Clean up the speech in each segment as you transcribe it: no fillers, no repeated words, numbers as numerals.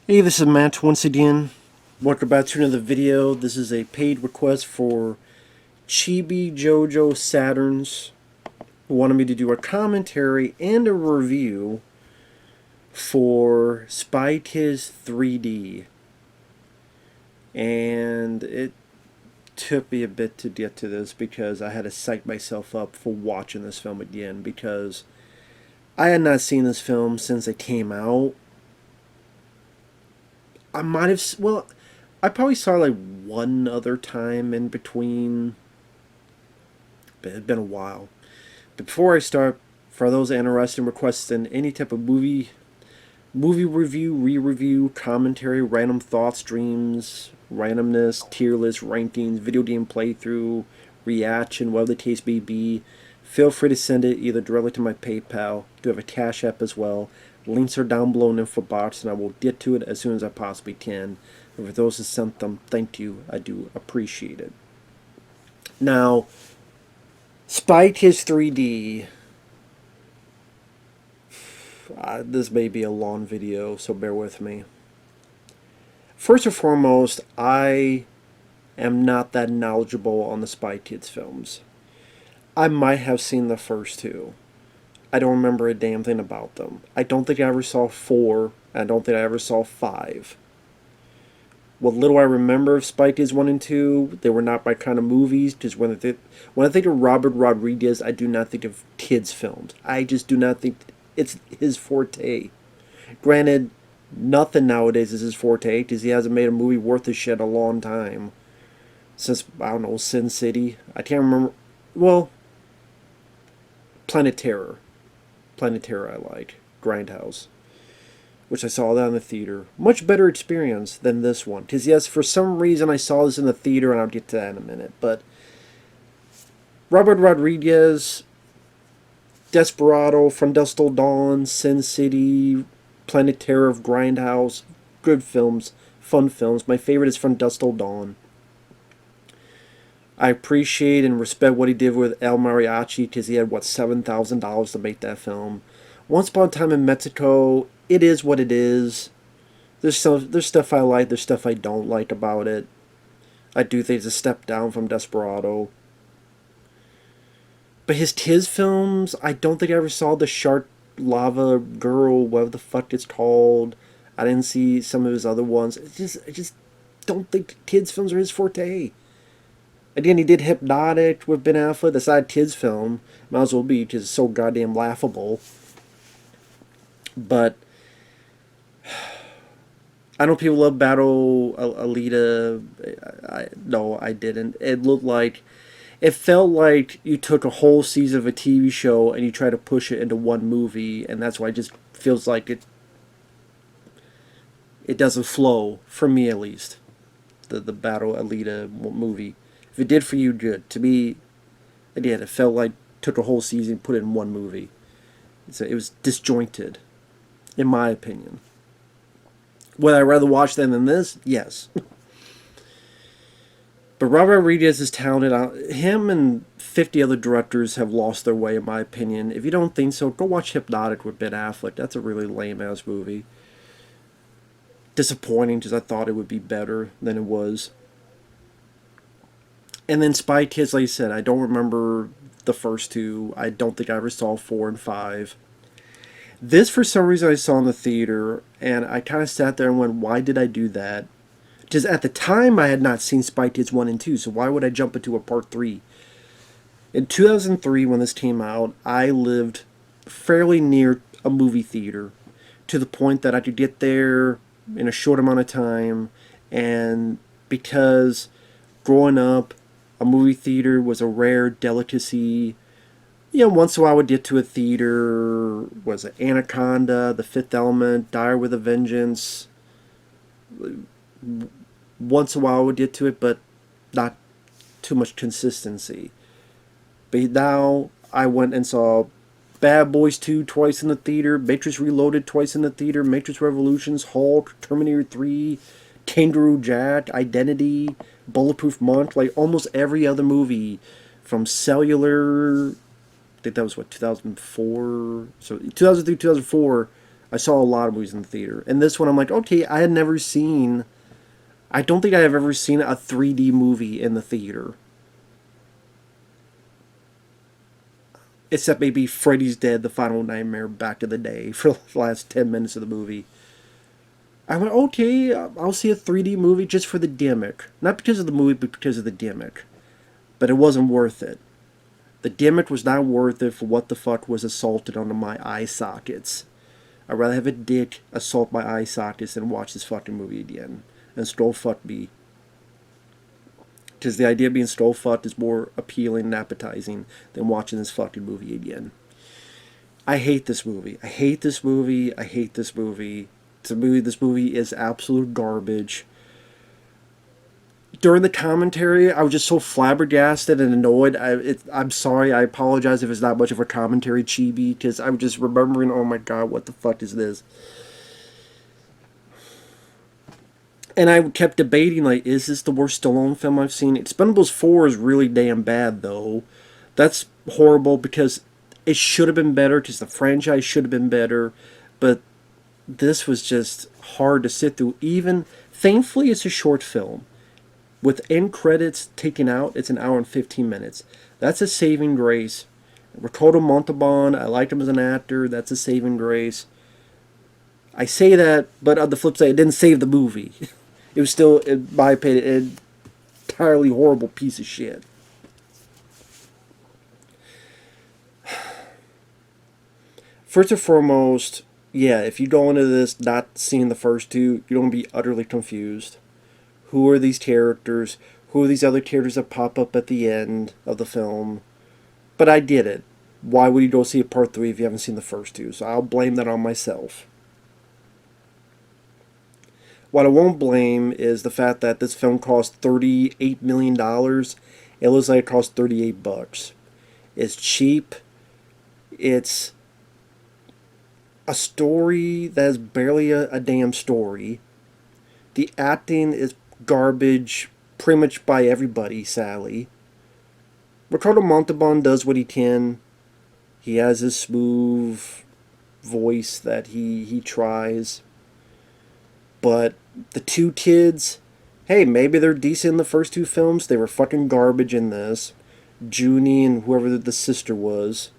Hey, this is Matt once again. Welcome back to another video. This is a paid request for ChibiJoJoSaturnZ, who wanted me to do a commentary and a review for Spy Kids 3D. And it took me a bit to get to this because I had to psych myself up for watching this film again because I had not seen this film since it came out. I might have, well, I probably saw it like one other time in between, but it's been a while. But before I start, for those interested in requesting any type of movie review, re-review, commentary, random thoughts, dreams, randomness, tier list, rankings, video game playthrough, reaction, whatever the case may be, feel free to send it either directly to my PayPal. I do have a Cash App as well. Links are down below in the info box, and I will get to it as soon as I possibly can. And for those who sent them, thank you. I do appreciate it. Now, Spy Kids 3D. This may be a long video, so bear with me. First and foremost, I am not that knowledgeable on the Spy Kids films. I might have seen the first two. I don't remember a damn thing about them. I don't think I ever saw 4. I don't think I ever saw 5. What little I remember of Spy Kids 1 and 2, they were not my kind of movies. Because when I think of Robert Rodriguez, I do not think of kids films. I just do not think it's his forte. Granted, nothing nowadays is his forte because he hasn't made a movie worth a shit in a long time. Since, I don't know, Sin City. I can't remember. Well, Planet Terror. Planet Terror I like. Grindhouse. Which I saw that in the theater. Much better experience than this one. Because yes, for some reason I saw this in the theater, and I'll get to that in a minute. But Robert Rodriguez, Desperado, From Dusk Till Dawn, Sin City, Planet Terror, Grindhouse. Good films. Fun films. My favorite is From Dusk Till Dawn. I appreciate and respect what he did with El Mariachi because he had, what, $7,000 to make that film. Once Upon a Time in Mexico, it is what it is. There's stuff I like, there's stuff I don't like about it. I do think it's a step down from Desperado. But his films, I don't think I ever saw the Shark Lava Girl, whatever the fuck it's called. I didn't see some of his other ones. I just don't think kids films are his forte. Again, he did Hypnotic with Ben Affleck. That's not a kids film. Might as well be because it's so goddamn laughable. But I know people love Battle Alita. No, I didn't. It felt like you took a whole season of a TV show and you tried to push it into one movie, and that's why it just feels like it doesn't flow, for me at least. The Battle Alita movie. If it did for you, good. To me, again, it felt like took a whole season and put it in one movie. It was disjointed, in my opinion. Would I rather watch that than this? Yes. But Robert Rodriguez is talented. Him and 50 other directors have lost their way, in my opinion. If you don't think so, go watch Hypnotic with Ben Affleck. That's a really lame-ass movie. Disappointing, because I thought it would be better than it was. And then Spy Kids, like I said, I don't remember the first two. I don't think I ever saw 4 and 5. This, for some reason, I saw in the theater, and I kind of sat there and went, why did I do that? Because at the time, I had not seen Spy Kids 1 and 2, so why would I jump into a part 3? In 2003, when this came out, I lived fairly near a movie theater, to the point that I could get there in a short amount of time, and because growing up, a movie theater was a rare delicacy. You know, once in a while I would get to a theater. Was it Anaconda, The Fifth Element, Die with a Vengeance? Once in a while I would get to it, but not too much consistency. But now I went and saw Bad Boys 2 twice in the theater, Matrix Reloaded twice in the theater, Matrix Revolutions, Hulk, Terminator 3, Kangaroo Jack, Identity, Bulletproof Monk, like almost every other movie from Cellular. I think that was what, 2004. So 2003, 2004. I saw a lot of movies in the theater. And this one, I'm like, okay, I had never seen... I don't think I have ever seen a 3D movie in the theater. Except maybe Freddy's Dead, The Final Nightmare, Back to the Day, for the last 10 minutes of the movie. I went, okay, I'll see a 3D movie just for the gimmick. Not because of the movie, but because of the gimmick. But it wasn't worth it. The gimmick was not worth it for what the fuck was assaulted onto my eye sockets. I'd rather have a dick assault my eye sockets than watch this fucking movie again. And skull fuck me. Because the idea of being skull fucked is more appealing and appetizing than watching this fucking movie again. I hate this movie. I hate this movie. I hate this movie. This movie is absolute garbage. During the commentary, I was just so flabbergasted and annoyed. I'm sorry. I apologize if it's not much of a commentary, Chibi, because I'm just remembering, oh my god, what the fuck is this? And I kept debating, like, is this the worst Stallone film I've seen? Expendables 4 is really damn bad, though. That's horrible because it should have been better, because the franchise should have been better. But this was just hard to sit through. Even, thankfully, it's a short film. With end credits taken out, it's an hour and 15 minutes. That's a saving grace. Ricardo Montalbán, I liked him as an actor. That's a saving grace. I say that, but on the flip side, it didn't save the movie. It was still, in my opinion, an entirely horrible piece of shit. First and foremost, yeah, if you go into this not seeing the first two, you're going to be utterly confused. Who are these characters? Who are these other characters that pop up at the end of the film? But I did it. Why would you go see a part 3 if you haven't seen the first two? So I'll blame that on myself. What I won't blame is the fact that this film cost $38 million. It looks like it cost $38. It's cheap. It's a story that is barely a damn story. The acting is garbage pretty much by everybody, sadly. Ricardo Montalbán does what he can. He has his smooth voice that he tries. But the two kids, hey, maybe they're decent in the first two films. They were fucking garbage in this. Junie and whoever the sister was.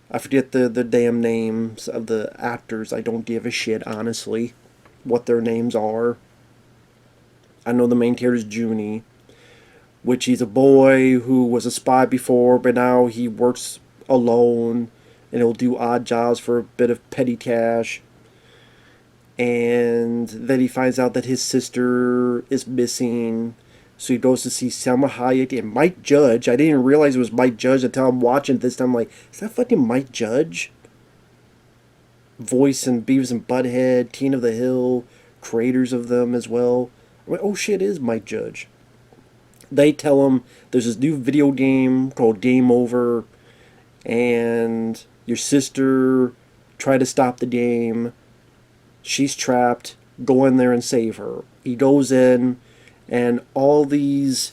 I forget the damn names of the actors. I don't give a shit, honestly, what their names are. I know the main character is Junie, which he's a boy who was a spy before, but now he works alone, and he'll do odd jobs for a bit of petty cash. And then he finds out that his sister is missing. So he goes to see Selma Hayek and Mike Judge. I didn't even realize it was Mike Judge until I'm watching it this time. I'm like, is that fucking Mike Judge? Voice in Beavis and Butthead, Teen of the Hill, creators of them as well. I'm like, oh shit, it is Mike Judge. They tell him there's this new video game called Game Over, and your sister tried to stop the game. She's trapped. Go in there and save her. He goes in, and all these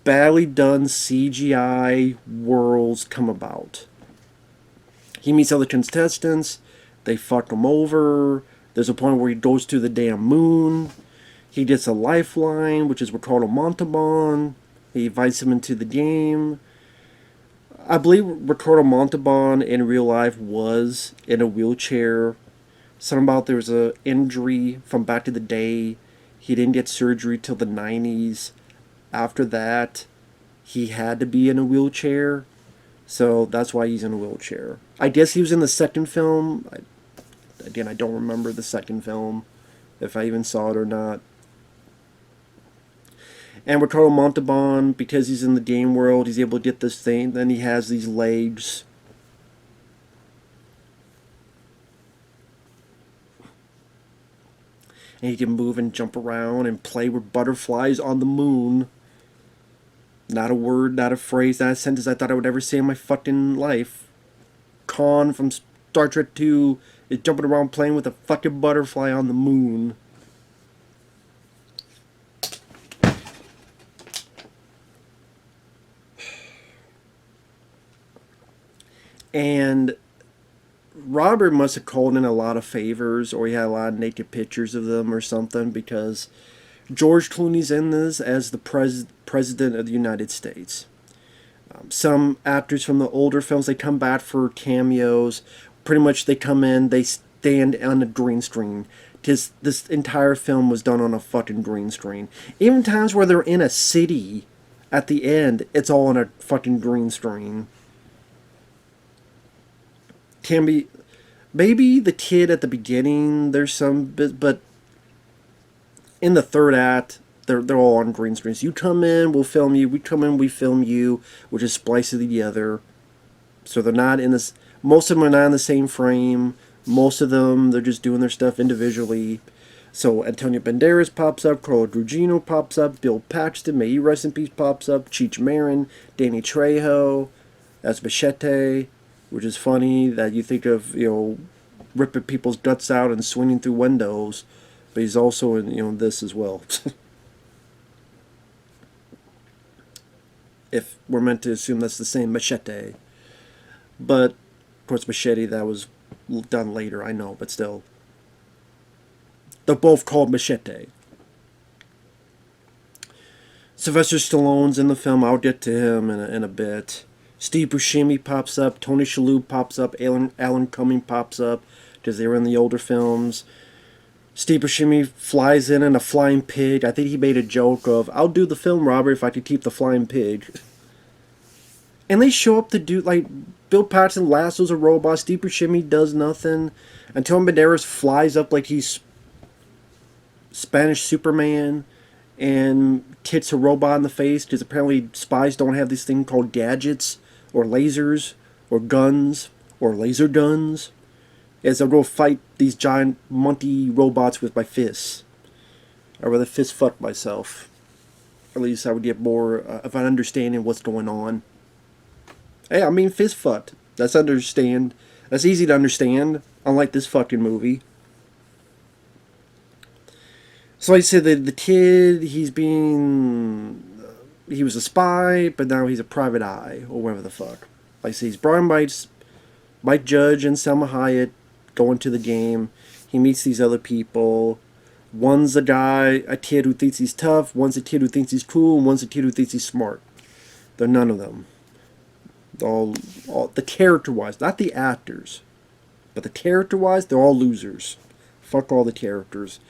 badly done CGI worlds come about. He meets other contestants. They fuck him over. There's a point where he goes to the damn moon. He gets a lifeline, which is Ricardo Montalbán. He invites him into the game. I believe Ricardo Montalbán in real life was in a wheelchair. Something about there was an injury from back in the day. He didn't get surgery till the 90s. After that, he had to be in a wheelchair. So that's why he's in a wheelchair. I guess he was in the second film. Again, I don't remember the second film, if I even saw it or not. And Ricardo Montalbán, because he's in the game world, he's able to get this thing. Then he has these legs. And he can move and jump around and play with butterflies on the moon. Not a word, not a phrase, not a sentence I thought I would ever say in my fucking life. Khan from Star Trek 2 is jumping around playing with a fucking butterfly on the moon. And Robert must have called in a lot of favors, or he had a lot of naked pictures of them or something, because George Clooney's in this as the president of the United States. Some actors from the older films, they come back for cameos. Pretty much they come in, they stand on a green screen. Because this entire film was done on a fucking green screen. Even times where they're in a city, at the end, it's all on a fucking green screen. Can be... Maybe the kid at the beginning, there's some bit, but in the third act, they're all on green screens. You come in, we'll film you. We come in, we film you. We'll just splice it together. So they're not in this... Most of them are not in the same frame. Most of them, they're just doing their stuff individually. So Antonio Banderas pops up, Carla Gugino pops up, Bill Paxton, may he rest in peace, pops up, Cheech Marin, Danny Trejo, as Machete, which is funny that you think of, ripping people's guts out and swinging through windows, but he's also in, this as well. If we're meant to assume that's the same Machete. But, of course, Machete, that was done later, I know, but still. They're both called Machete. Sylvester Stallone's in the film. I'll get to him in a bit. Steve Buscemi pops up. Tony Shalhoub pops up. Alan Cumming pops up because they were in the older films. Steve Buscemi flies in a flying pig. I think he made a joke of, I'll do the film, Robert, if I could keep the flying pig. And they show up to do, like, Bill Paxton lassos a robot. Steve Buscemi does nothing. Antonio Banderas flies up like he's Spanish Superman and kicks a robot in the face, because apparently spies don't have this thing called gadgets or lasers or guns or laser guns, as they'll go fight these giant monkey robots with my fists. I'd rather fist fuck myself. At least I would get more of an understanding of what's going on. Hey, I mean fist fucked. That's easy to understand, unlike this fucking movie. So like I said, the kid, he was a spy, but now he's a private eye, or whatever the fuck. Like I say, he's Brian Mike Judge and Selma Hayek going to the game. He meets these other people. One's a kid who thinks he's tough, one's a kid who thinks he's cool, and one's a kid who thinks he's smart. They're none of them. All the character-wise, not the actors, but the character-wise, they're all losers. Fuck all the characters.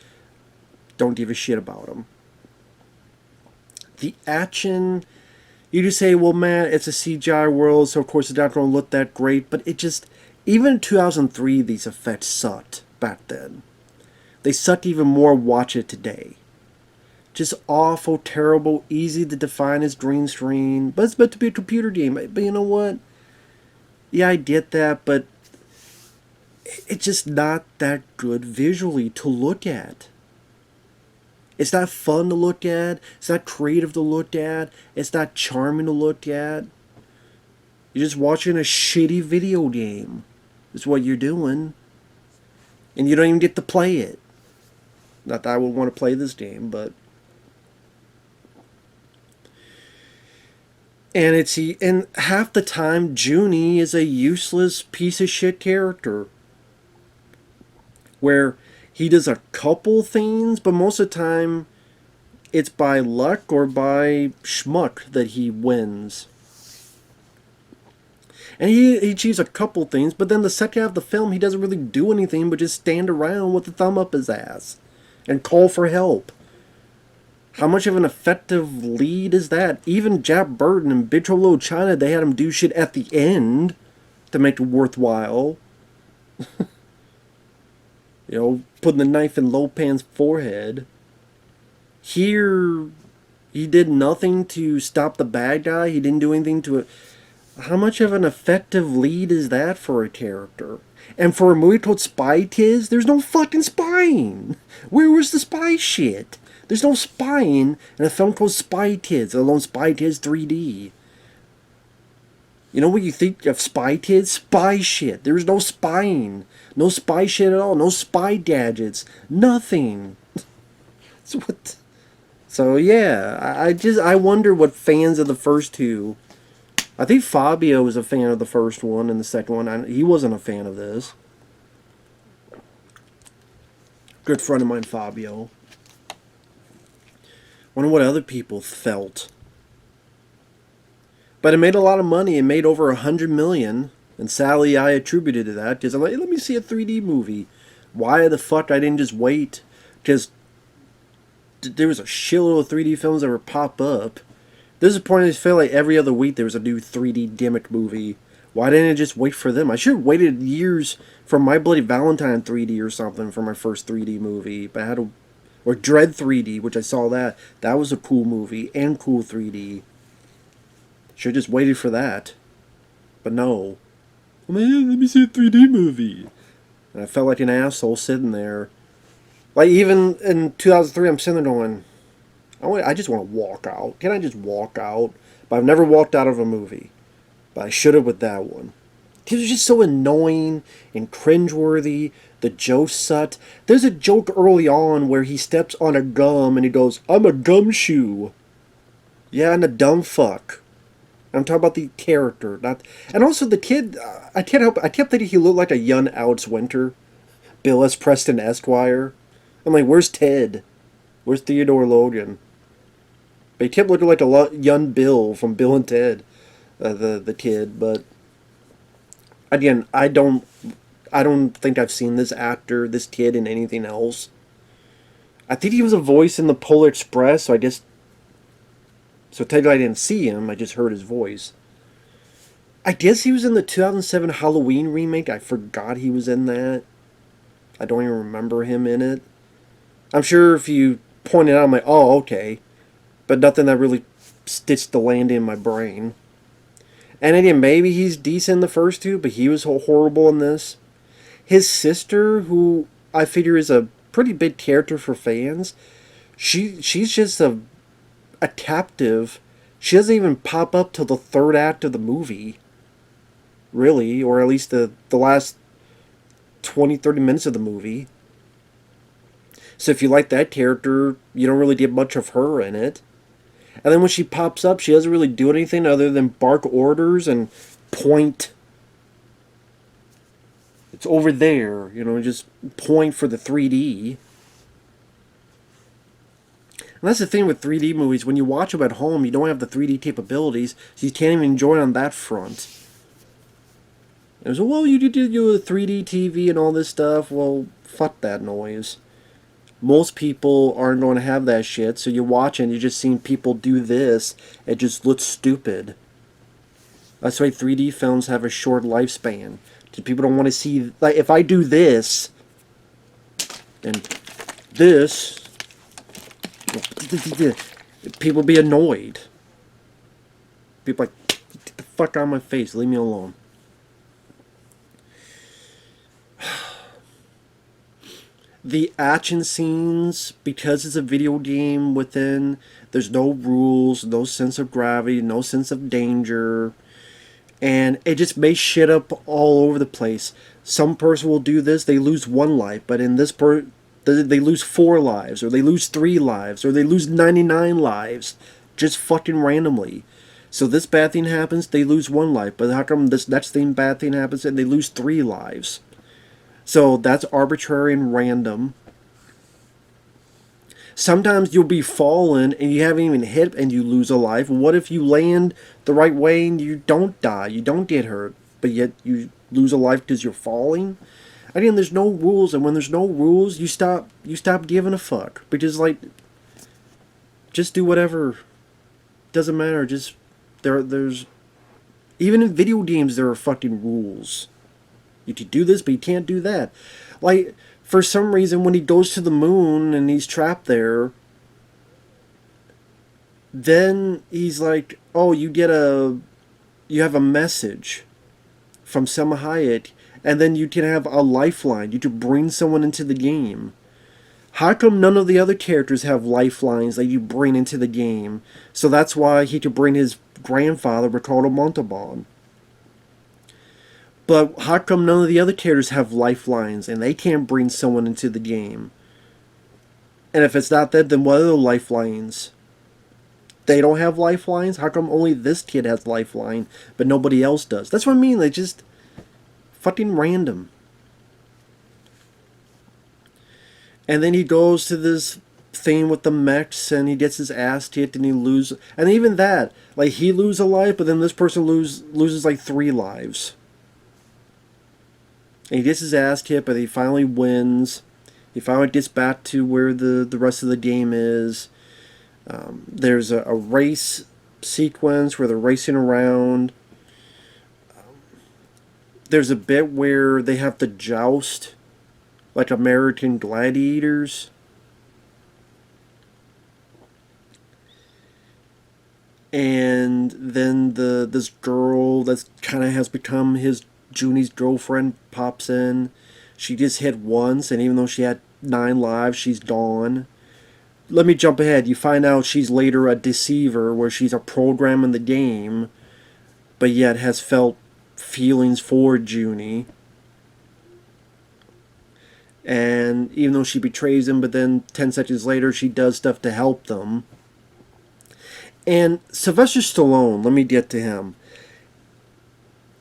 Don't give a shit about them. The action, you just say, well, man, it's a CGI world, so of course it's not going to look that great, but it just, even in 2003, these effects sucked back then. They suck even more watch it today. Just awful, terrible, easy to define as green screen, but it's meant to be a computer game. But you know what? Yeah, I get that, but it's just not that good visually to look at. It's not fun to look at. It's not creative to look at. It's not charming to look at. You're just watching a shitty video game. Is what you're doing. And you don't even get to play it. Not that I would want to play this game, but... And half the time, Junie is a useless piece of shit character. Where he does a couple things, but most of the time, it's by luck or by schmuck that he wins. And he achieves a couple things, but then the second half of the film, he doesn't really do anything but just stand around with a thumb up his ass. And call for help. How much of an effective lead is that? Even Jack Burton and Big Trouble in Little China, they had him do shit at the end to make it worthwhile. Putting the knife in Lopan's forehead. Here, he did nothing to stop the bad guy. He didn't do anything to it. How much of an effective lead is that for a character? And for a movie called Spy Kids, there's no fucking spying. Where was the spy shit? There's no spying in a film called Spy Kids, let alone Spy Kids 3D. You know what you think of Spy Kids? Spy shit. There's no spying. No spy shit at all. No spy gadgets. Nothing. So yeah, I wonder what fans of the first two... I think Fabio was a fan of the first one, and the second one, he wasn't a fan of this. Good friend of mine, Fabio. Wonder what other people felt. But it made a lot of money. It made over $100 million. And sadly, I attributed to that because I'm like, hey, let me see a 3D movie. Why the fuck I didn't just wait? Because there was a shitload of 3D films that would pop up. There's a point I feel like every other week there was a new 3D gimmick movie. Why didn't I just wait for them? I should have waited years for My Bloody Valentine 3D or something for my first 3D movie. But I had to, or Dread 3D, which I saw that. That was a cool movie and cool 3D. Should have just waited for that. But no. I'm like, yeah, let me see a 3D movie. And I felt like an asshole sitting there. Like even in 2003, I'm sitting there going, I just want to walk out. Can I just walk out? But I've never walked out of a movie. But I should have with that one. It was just so annoying and cringeworthy. The Joe Sut. There's a joke early on where he steps on a gum and he goes, I'm a gumshoe. Yeah, and a dumb fuck. I'm talking about the character, not. And also the kid. I can't help. I kept thinking he looked like a young Alex Winter, Bill S. Preston Esquire. I'm like, where's Ted? Where's Theodore Logan? But he kept looking like a young Bill from Bill and Ted, the kid. But again, I don't think I've seen this actor, this kid, in anything else. I think he was a voice in the Polar Express, so I guess. So technically I didn't see him, I just heard his voice. I guess he was in the 2007 Halloween remake. I forgot he was in that. I don't even remember him in it. I'm sure if you point it out, I'm like, oh, okay. But nothing that really stitched the landing in my brain. And again, maybe he's decent in the first two, but he was horrible in this. His sister, who I figure is a pretty big character for fans, she's just a captive. She doesn't even pop up till the third act of the movie. Really, or at least the last 20-30 minutes of the movie. So if you like that character, you don't really get much of her in it. And then when she pops up, she doesn't really do anything other than bark orders and point. It's over there, just point for the 3D. And that's the thing with 3D movies. When you watch them at home, you don't have the 3D capabilities, so you can't even enjoy it on that front. And it was, well, you did a 3D TV and all this stuff. Well, fuck that noise. Most people aren't going to have that shit, so you're watching, you're just seeing people do this. It just looks stupid. That's why 3D films have a short lifespan. Because people don't want to see, like, if I do this, and this, people be annoyed. People like, get the fuck out of my face, leave me alone. The action scenes, because it's a video game within, there's no rules, no sense of gravity, no sense of danger, and it just makes shit up all over the place. Some person will do this, they lose one life, but in this they lose 4 lives, or they lose 3 lives, or they lose 99 lives, just fucking randomly. So this bad thing happens, they lose 1 life, but how come this next bad thing happens and they lose 3 lives? So that's arbitrary and random. Sometimes you'll be falling and you haven't even hit and you lose a life. What if you land the right way and you don't die, you don't get hurt, but yet you lose a life because you're falling? Again, there's no rules, and when there's no rules, you stop giving a fuck. Because, like, just do whatever. Doesn't matter. Just there's even in video games there are fucking rules. You can do this, but you can't do that. Like, for some reason, when he goes to the moon and he's trapped there, then he's like, oh, you have a message from Selma Hayek, and then you can have a lifeline. You can bring someone into the game. How come none of the other characters have lifelines that you bring into the game? So that's why he could bring his grandfather, Ricardo Montalbán. But how come none of the other characters have lifelines and they can't bring someone into the game? And if it's not that, then what are the lifelines? They don't have lifelines? How come only this kid has lifeline, but nobody else does? That's what I mean. They just fucking random. And then he goes to this thing with the mechs, and he gets his ass kicked, and he loses. And even that, like, he loses a life, but then this person loses like 3 lives. And he gets his ass kicked, but he finally wins. He finally gets back to where the rest of the game is. There's a race sequence where they're racing around. There's a bit where they have to joust like American gladiators. And then this girl that kind of has become his Junie's girlfriend pops in. She just hit once, and even though she had 9 lives, she's gone. Let me jump ahead. You find out she's later a deceiver, where she's a program in the game, but yet has felt feelings for Junie. And even though she betrays him, but then 10 seconds later she does stuff to help them. And Sylvester Stallone, let me get to him.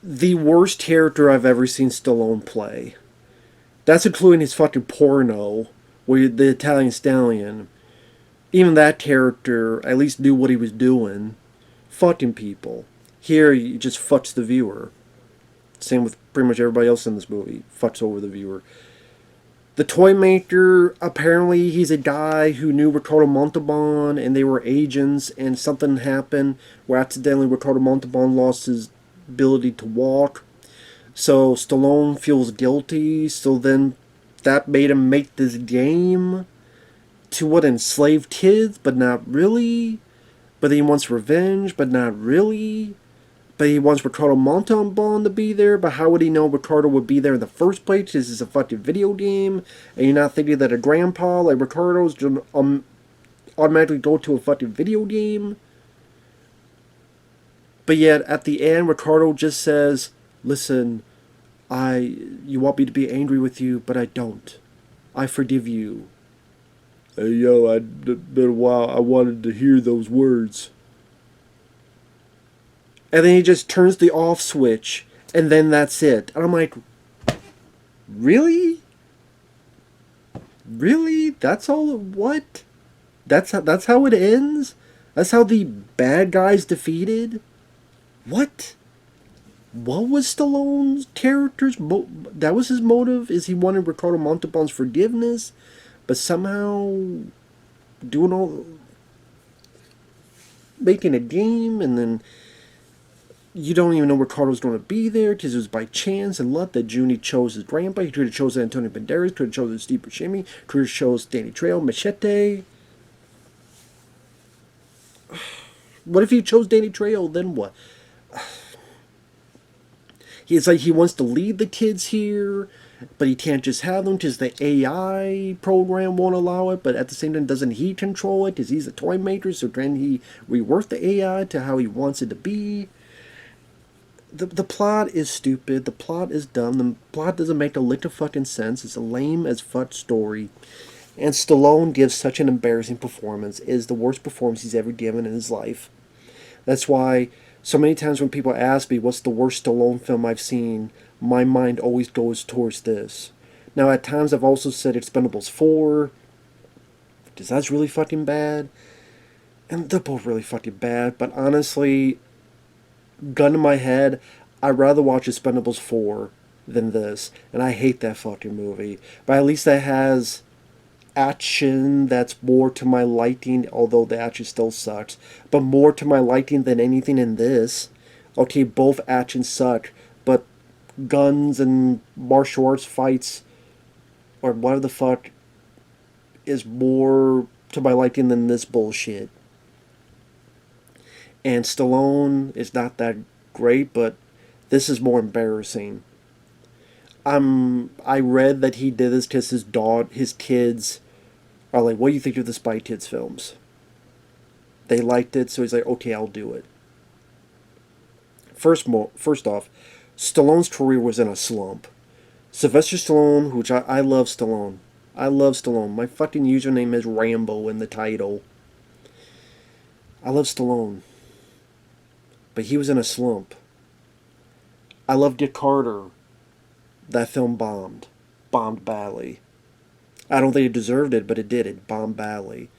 The worst character I've ever seen Stallone play. That's including his fucking porno, where the Italian Stallion. Even that character at least knew what he was doing. Fucking people. Here, he just fucks the viewer. Same with pretty much everybody else in this movie. Fucks over the viewer. The toy maker, apparently he's a guy who knew Ricardo Montalbán, and they were agents, and something happened where accidentally Ricardo Montalbán lost his ability to walk. So Stallone feels guilty, so then that made him make this game to what, enslave kids, but not really. But he wants revenge, but not really. But he wants Ricardo Montalbán to be there, but how would he know Ricardo would be there in the first place? This is a fucking video game, and you're not thinking that a grandpa like Ricardo's gonna automatically go to a fucking video game? But yet, at the end, Ricardo just says, listen, you want me to be angry with you, but I don't. I forgive you. Hey, yo, it's been a while. I wanted to hear those words. And then he just turns the off switch, and then that's it. And I'm like, really? Really? That's all? What? That's how it ends? That's how the bad guy's defeated? What? What was Stallone's character's that was his motive? Is he wanted Ricardo Montalbán's forgiveness, but somehow doing all, making a game, and then you don't even know Ricardo's going to be there because it was by chance and luck that Junie chose his grandpa. He could have chosen Antonio Banderas, could have chosen Steve Buscemi, could have chosen Danny Trejo, Machete. What if he chose Danny Trejo? Then what? It's like he wants to lead the kids here, but he can't just have them because the AI program won't allow it. But at the same time, doesn't he control it because he's a toy maker? So can he rework the AI to how he wants it to be? The plot is stupid. The plot is dumb. The plot doesn't make a lick of fucking sense. It's a lame as fuck story. And Stallone gives such an embarrassing performance. It is the worst performance he's ever given in his life. That's why so many times when people ask me what's the worst Stallone film I've seen, my mind always goes towards this. Now at times I've also said Expendables 4, because that's really fucking bad. And they're both really fucking bad. But honestly, gun to my head, I'd rather watch Expendables 4 than this. And I hate that fucking movie. But at least that has action that's more to my liking, although the action still sucks. But more to my liking than anything in this. Okay, both actions suck, but guns and martial arts fights, or whatever the fuck, is more to my liking than this bullshit. And Stallone is not that great, but this is more embarrassing. I read that he did this because his kids are like, what do you think of the Spy Kids films? They liked it, so he's like, okay, I'll do it. First off, Stallone's career was in a slump. Sylvester Stallone, which I love Stallone. I love Stallone. My fucking username is Rambo in the title. I love Stallone. But he was in a slump. I love Dick Carter. That film bombed. Bombed badly. I don't think it deserved it, but it did. It bombed badly.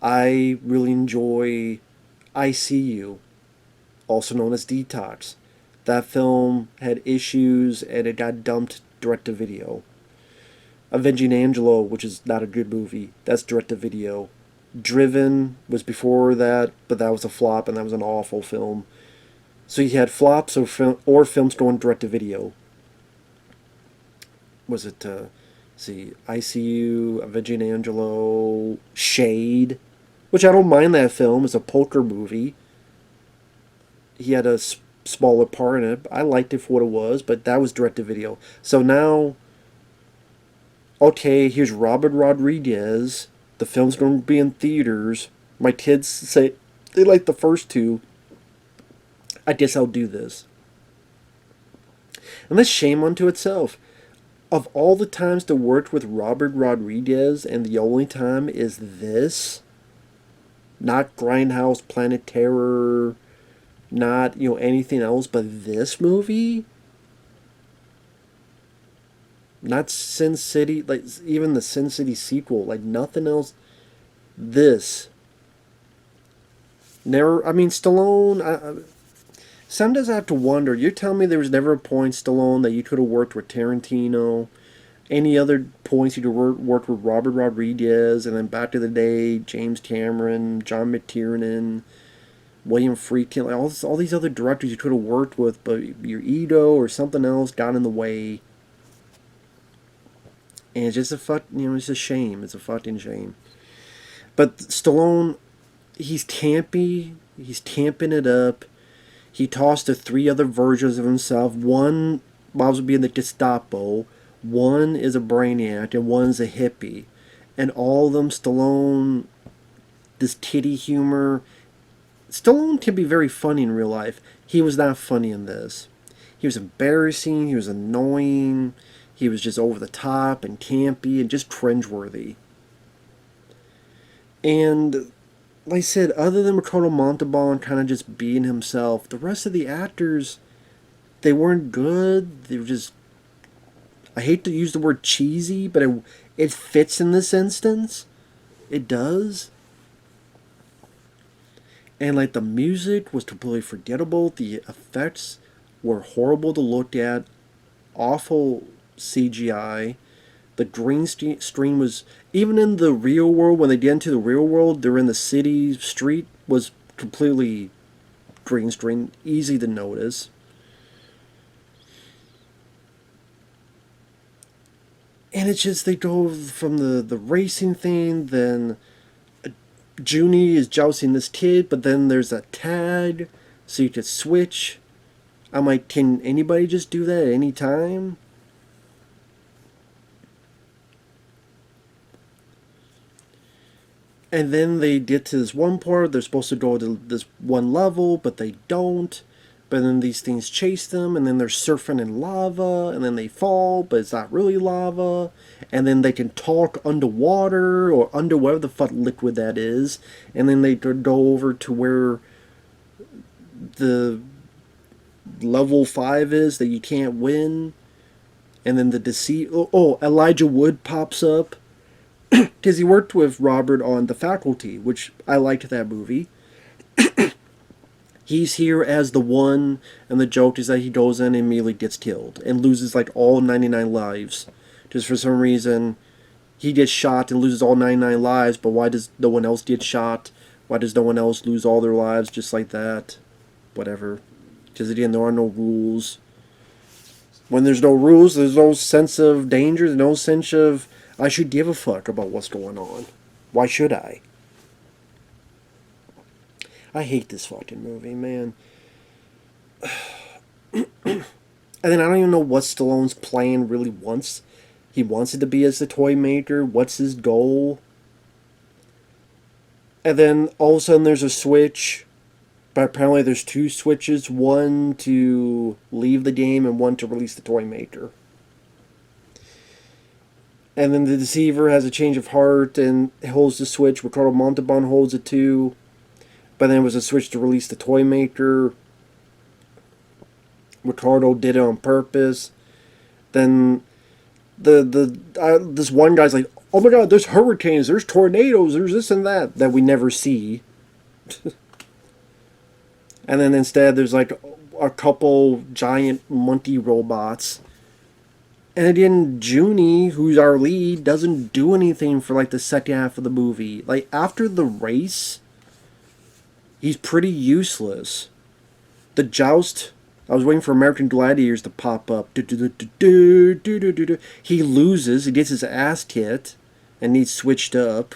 I really enjoy ICU, also known as Detox. That film had issues and it got dumped direct to video. Avenging Angelo, which is not a good movie, that's direct to video. Driven was before that, but that was a flop and that was an awful film. So you had flops or films going direct to video. Was it, see, ICU, Avenging Angelo, Shade, which I don't mind that film. It's a poker movie. He had a smaller part in it. I liked it for what it was, but that was direct to video. So now, okay, here's Robert Rodriguez. The film's going to be in theaters. My kids say they like the first two. I guess I'll do this. And that's shame unto itself. Of all the times to work with Robert Rodriguez, and the only time is this, not Grindhouse, Planet Terror, not, anything else but this movie, not Sin City, like even the Sin City sequel, like nothing else. This. Never, Stallone, sometimes I have to wonder, you're telling me there was never a point, Stallone, that you could have worked with Tarantino, any other points you could have worked with Robert Rodriguez, and then back to the day, James Cameron, John McTiernan, William Friedkin, like all these other directors you could have worked with, but your ego or something else got in the way. And it's just it's a shame. It's a fucking shame. But Stallone, he's campy. He's camping it up. He tossed to 3 other versions of himself. One might be in the Gestapo. One is a brainiac, and one's a hippie. And all of them, Stallone, this kitty humor. Stallone can be very funny in real life. He was not funny in this. He was embarrassing. He was annoying. He was just over the top and campy and just cringeworthy. And like I said, other than Ricardo Montalbán kind of just being himself, the rest of the actors, they weren't good. They were just, I hate to use the word cheesy, but it fits in this instance. It does. And like the music was completely forgettable. The effects were horrible to look at. Awful CGI. The green screen was, even in the real world, when they get into the real world, they're in the city street, was completely green screen. Easy to notice. And it's just, they go from the racing thing, then Junie is jousting this kid, but then there's a tag, so you could switch. I'm like, can anybody just do that at any time? And then they get to this one part, they're supposed to go to this one level, but they don't. But then these things chase them, and then they're surfing in lava, and then they fall, but it's not really lava. And then they can talk underwater, or under whatever the fuck liquid that is. And then they go over to where the level 5 is that you can't win. And then the deceit... Oh, Elijah Wood pops up. Because he worked with Robert on The Faculty, which I liked that movie. He's here as the one, and the joke is that he goes in and immediately gets killed and loses like all 99 lives. Just for some reason, he gets shot and loses all 99 lives, but why does no one else get shot? Why does no one else lose all their lives just like that? Whatever. Because again, there are no rules. When there's no rules, there's no sense of danger, there's no sense of, I should give a fuck about what's going on. Why should I? I hate this fucking movie, man. And then I don't even know what Stallone's plan really wants. He wants it to be as the toy maker. What's his goal? And then all of a sudden there's a switch. But apparently there's 2 switches. One to leave the game and one to release the toy maker. And then the Deceiver has a change of heart and holds the switch. Ricardo Montalbán holds it too. But then it was a switch to release the toy maker. Ricardo did it on purpose. Then this one guy's like, oh my god, there's hurricanes, there's tornadoes, there's this and that we never see. And then instead there's like a couple giant Monty robots. And again, Junie, who's our lead, doesn't do anything for like the second half of the movie. Like after the race, he's pretty useless. The joust, I was waiting for American Gladiators to pop up. He loses, he gets his ass kicked, and he's switched up.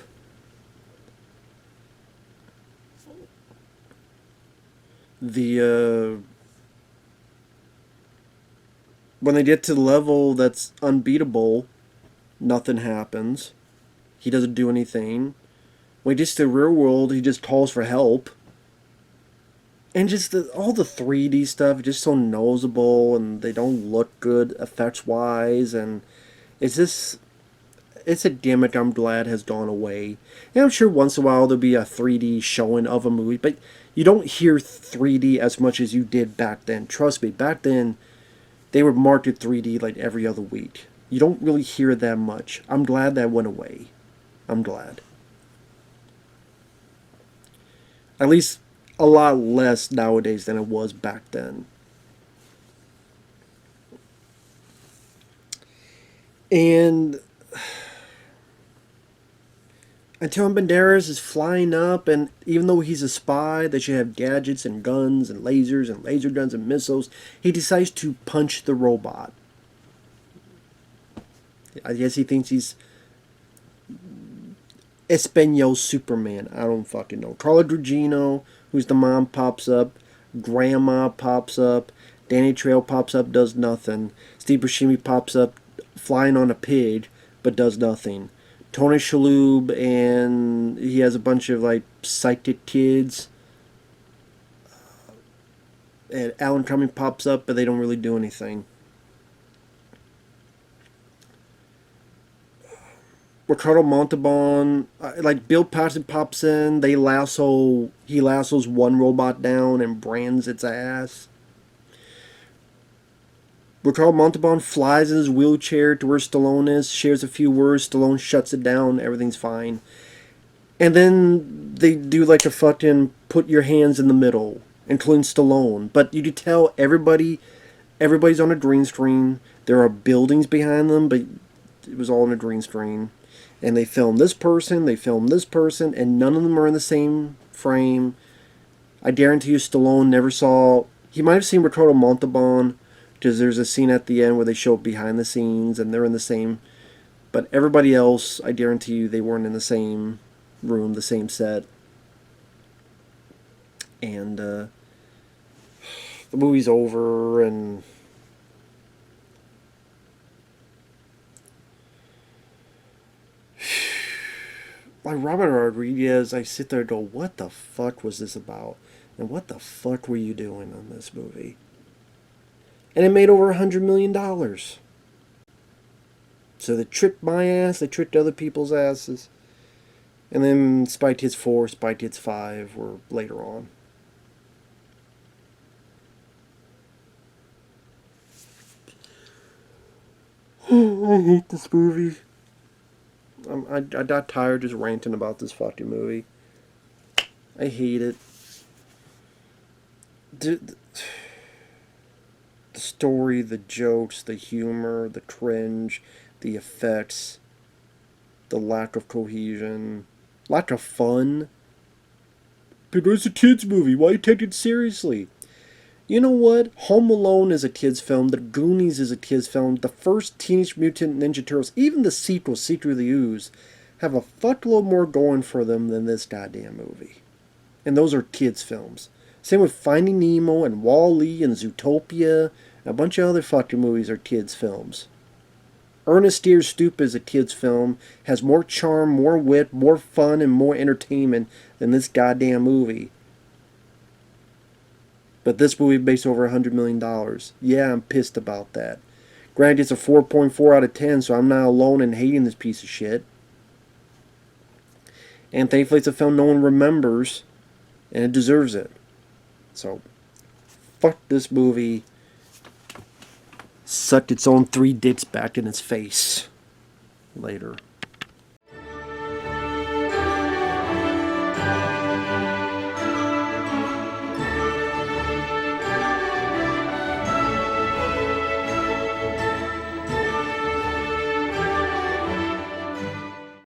When they get to the level that's unbeatable, nothing happens. He doesn't do anything. When he gets to the real world, he just calls for help. And just all the 3D stuff is just so noticeable, and they don't look good effects-wise, and it's a gimmick I'm glad has gone away. And I'm sure once in a while there'll be a 3D showing of a movie, but you don't hear 3D as much as you did back then. Trust me, back then, they would market 3D like every other week. You don't really hear it that much. I'm glad that went away. I'm glad. At least a lot less nowadays than it was back then. And Antonio Banderas is flying up, and even though he's a spy that should have gadgets and guns and lasers and laser guns and missiles, he decides to punch the robot. I guess he thinks he's Espanol Superman. I don't fucking know. Carla Gugino, who's the mom, pops up. Grandma pops up. Danny Trejo pops up, does nothing. Steve Buscemi pops up, flying on a pig, but does nothing. Tony Shalhoub, and he has a bunch of like psychic kids. And Alan Cumming pops up, but they don't really do anything. Ricardo Montalbán, like Bill Paxton pops in. He lassos one robot down and brands its ass. Ricardo Montalbán flies in his wheelchair to where Stallone is, shares a few words, Stallone shuts it down, everything's fine. And then they do like a fucking put your hands in the middle, including Stallone. But you could tell everybody's on a green screen. There are buildings behind them, but it was all on a green screen. And they filmed this person, and none of them are in the same frame. I guarantee you Stallone never saw... He might have seen Ricardo Montalbán, because there's a scene at the end where they show up behind the scenes and they're in the same... But everybody else, I guarantee you, they weren't in the same room, the same set. And the movie's over, and... Like Robert Rodriguez, I sit there and go, what the fuck was this about? And what the fuck were you doing on this movie? And it made over $100 million. So they tricked my ass, they tricked other people's asses. And then Spy Kids 4, Spy Kids 5 were later on. I hate this movie. I got tired just ranting about this fucking movie. I hate it. The story, the jokes, the humor, the cringe, the effects, the lack of cohesion, lack of fun. Because it's a kids movie, why you take it seriously? You know what? Home Alone is a kids film. The Goonies is a kids film. The first Teenage Mutant Ninja Turtles, even the sequel, Secret of the Ooze, have a fuckload more going for them than this goddamn movie. And those are kids films. Same with Finding Nemo and Wall-E and Zootopia. And a bunch of other fucking movies are kids films. Ernest Steers Stoop is a kids film. Has more charm, more wit, more fun, and more entertainment than this goddamn movie. But this movie makes over $100 million. Yeah, I'm pissed about that. Granted, it's a 4.4 out of 10, so I'm not alone in hating this piece of shit. And thankfully, it's a film no one remembers, and it deserves it. So, fuck this movie. Sucked its own 3 dicks back in its face. Later.